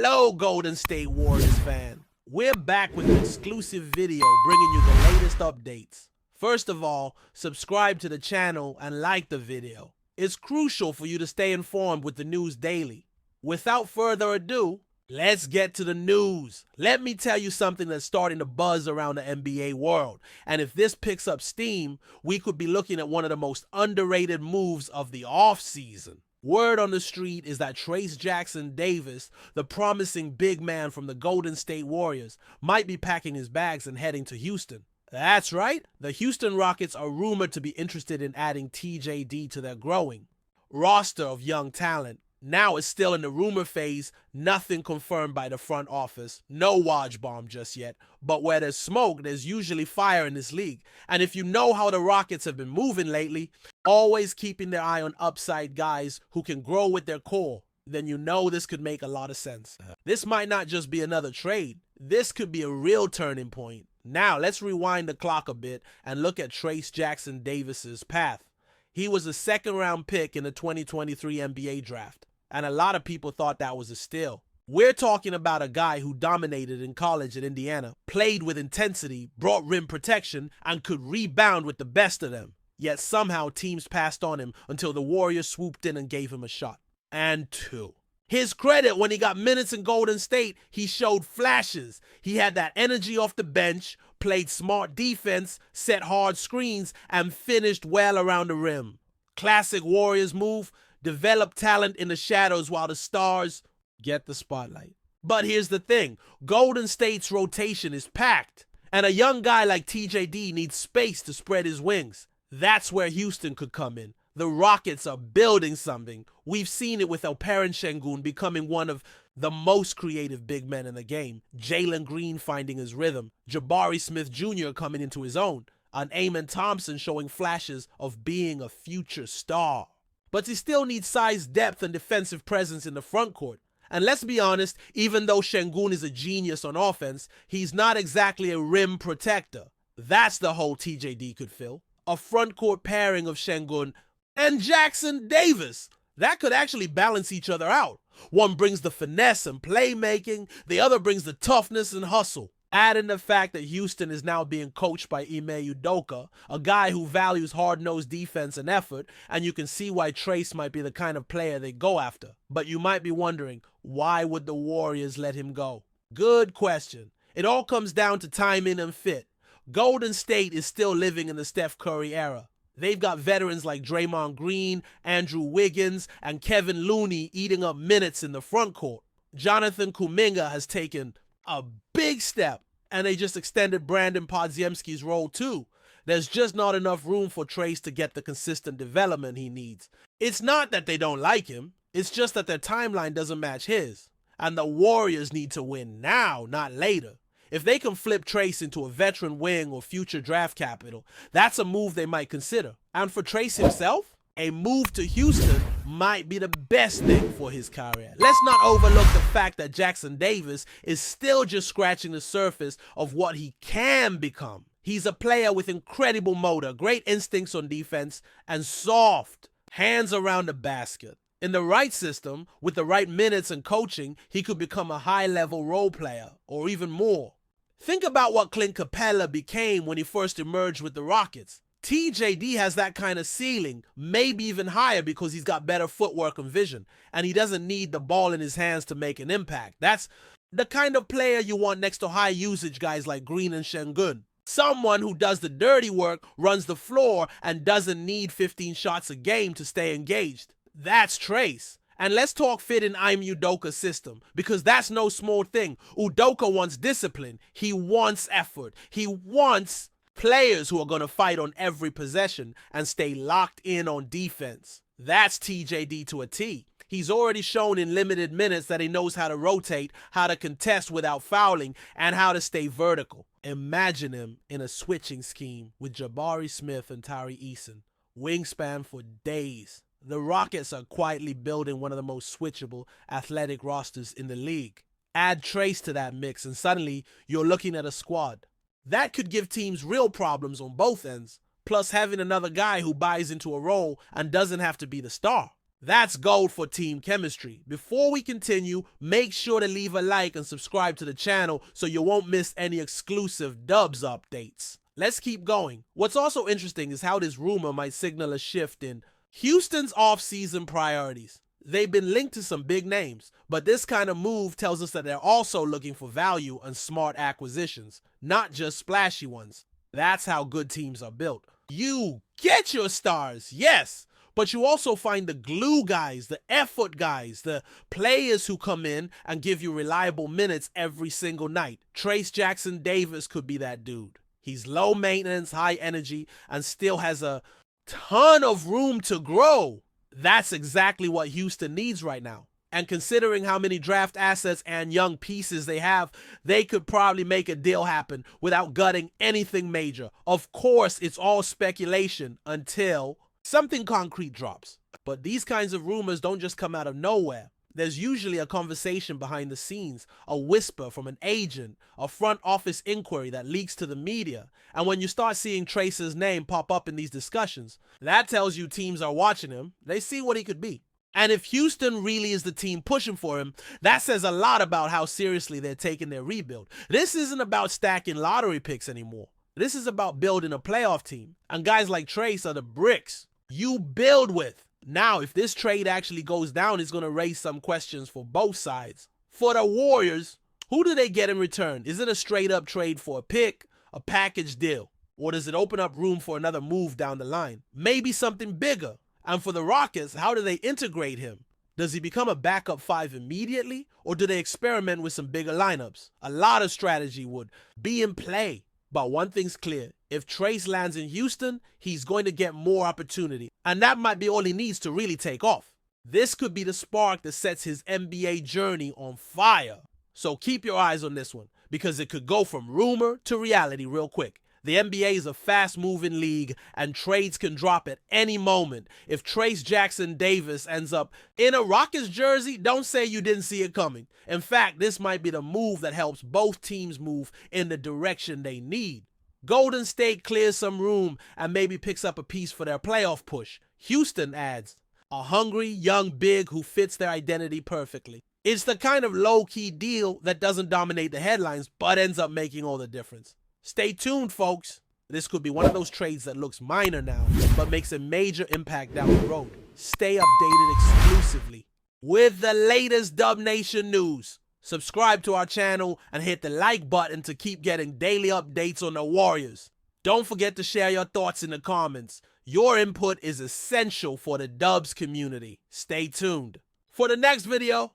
Hello, Golden State Warriors fan. We're back with an exclusive video bringing you the latest updates. First of all, subscribe to the channel and like the video. It's crucial for you to stay informed with the news daily. Without further ado, let's get to the news. Let me tell you something that's starting to buzz around the NBA world. And if this picks up steam, we could be looking at one of the most underrated moves of the offseason. Word on the street is that Trayce Jackson-Davis, the promising big man from the Golden State Warriors, might be packing his bags and heading to Houston. That's right, the Houston Rockets are rumored to be interested in adding TJD to their growing roster of young talent. Now it's still in the rumor phase, nothing confirmed by the front office, no Woj bomb just yet, but where there's smoke, there's usually fire in this league. And if you know how the Rockets have been moving lately, always keeping their eye on upside guys who can grow with their core, then you know this could make a lot of sense. This might not just be another trade, this could be a real turning point. Now let's rewind the clock a bit and look at Trayce Jackson-Davis's path. He was a second-round pick in the 2023 NBA draft, and a lot of people thought that was a steal. We're talking about a guy who dominated in college at Indiana, played with intensity, brought rim protection, and could rebound with the best of them. Yet somehow teams passed on him until the Warriors swooped in and gave him a shot. And two. His credit, when he got minutes in Golden State, he showed flashes. He had that energy off the bench, played smart defense, set hard screens, and finished well around the rim. Classic Warriors move, develop talent in the shadows while the stars get the spotlight. But here's the thing, Golden State's rotation is packed, and a young guy like TJD needs space to spread his wings. That's where Houston could come in. The Rockets are building something. We've seen it with Alperen Şengün becoming one of the most creative big men in the game, Jalen Green finding his rhythm, Jabari Smith Jr. coming into his own, and Amen Thompson showing flashes of being a future star. But he still needs size, depth, and defensive presence in the front court. And let's be honest, even though Şengün is a genius on offense, he's not exactly a rim protector. That's the hole TJD could fill. A front court pairing of Şengün and Jackson-Davis. That could actually balance each other out. One brings the finesse and playmaking, the other brings the toughness and hustle. Add in the fact that Houston is now being coached by Ime Udoka, a guy who values hard-nosed defense and effort, and you can see why Trayce might be the kind of player they go after. But you might be wondering, why would the Warriors let him go? Good question. It all comes down to timing and fit. Golden State is still living in the Steph Curry era. They've got veterans like Draymond Green, Andrew Wiggins, and Kevin Looney eating up minutes in the front court. Jonathan Kuminga has taken a big step, and they just extended Brandon Podziemski's role too. There's just not enough room for Trayce to get the consistent development he needs. It's not that they don't like him, it's just that their timeline doesn't match his. And the Warriors need to win now, not later. If they can flip Trayce into a veteran wing or future draft capital, that's a move they might consider. And for Trayce himself, a move to Houston might be the best thing for his career. Let's not overlook the fact that Jackson-Davis is still just scratching the surface of what he can become. He's a player with incredible motor, great instincts on defense, and soft hands around the basket. In the right system, with the right minutes and coaching, he could become a high-level role player, or even more. Think about what Clint Capella became when he first emerged with the Rockets. TJD has that kind of ceiling, maybe even higher because he's got better footwork and vision, and he doesn't need the ball in his hands to make an impact. That's the kind of player you want next to high-usage guys like Green and Şengün. Someone who does the dirty work, runs the floor, and doesn't need 15 shots a game to stay engaged. That's Trayce. And let's talk fit in Ime Udoka's system, because that's no small thing. Udoka wants discipline. He wants effort. He wants players who are going to fight on every possession and stay locked in on defense. That's TJD to a T. He's already shown in limited minutes that he knows how to rotate, how to contest without fouling, and how to stay vertical. Imagine him in a switching scheme with Jabari Smith and Tari Eason. Wingspan for days. The Rockets are quietly building one of the most switchable athletic rosters in the league. Add Trayce to that mix and suddenly you're looking at a squad. That could give teams real problems on both ends, plus having another guy who buys into a role and doesn't have to be the star. That's gold for team chemistry. Before we continue, make sure to leave a like and subscribe to the channel so you won't miss any exclusive Dubs updates. Let's keep going. What's also interesting is how this rumor might signal a shift in Houston's offseason priorities. They've been linked to some big names, but this kind of move tells us that they're also looking for value and smart acquisitions, not just splashy ones. That's how good teams are built. You get your stars, yes, but you also find the glue guys, the effort guys, the players who come in and give you reliable minutes every single night. Trayce Jackson-Davis could be that dude. He's low maintenance, high energy, and still has a ton of room to grow. That's exactly what Houston needs right now. And considering how many draft assets and young pieces they have, they could probably make a deal happen without gutting anything major. Of course, it's all speculation until something concrete drops. But these kinds of rumors don't just come out of nowhere. There's usually a conversation behind the scenes, a whisper from an agent, a front office inquiry that leaks to the media. And when you start seeing Trayce's name pop up in these discussions, that tells you teams are watching him. They see what he could be. And if Houston really is the team pushing for him, that says a lot about how seriously they're taking their rebuild. This isn't about stacking lottery picks anymore. This is about building a playoff team. And guys like Trayce are the bricks you build with. Now, if this trade actually goes down, it's going to raise some questions for both sides. For the Warriors, who do they get in return? Is it a straight-up trade for a pick, a package deal? Or does it open up room for another move down the line? Maybe something bigger. And for the Rockets, how do they integrate him? Does he become a backup 5 immediately? Or do they experiment with some bigger lineups? A lot of strategy would be in play. But one thing's clear, if Trayce lands in Houston, he's going to get more opportunity. And that might be all he needs to really take off. This could be the spark that sets his NBA journey on fire. So keep your eyes on this one, because it could go from rumor to reality real quick. The NBA is a fast-moving league, and trades can drop at any moment. If Trayce Jackson-Davis ends up in a Rockets jersey, don't say you didn't see it coming. In fact, this might be the move that helps both teams move in the direction they need. Golden State clears some room and maybe picks up a piece for their playoff push. Houston adds a hungry young big who fits their identity perfectly. It's the kind of low-key deal that doesn't dominate the headlines, but ends up making all the difference. Stay tuned, folks. This could be one of those trades that looks minor now, but makes a major impact down the road. Stay updated exclusively with the latest Dub Nation news. Subscribe to our channel and hit the like button to keep getting daily updates on the Warriors. Don't forget to share your thoughts in the comments. Your input is essential for the Dubs community. Stay tuned for the next video.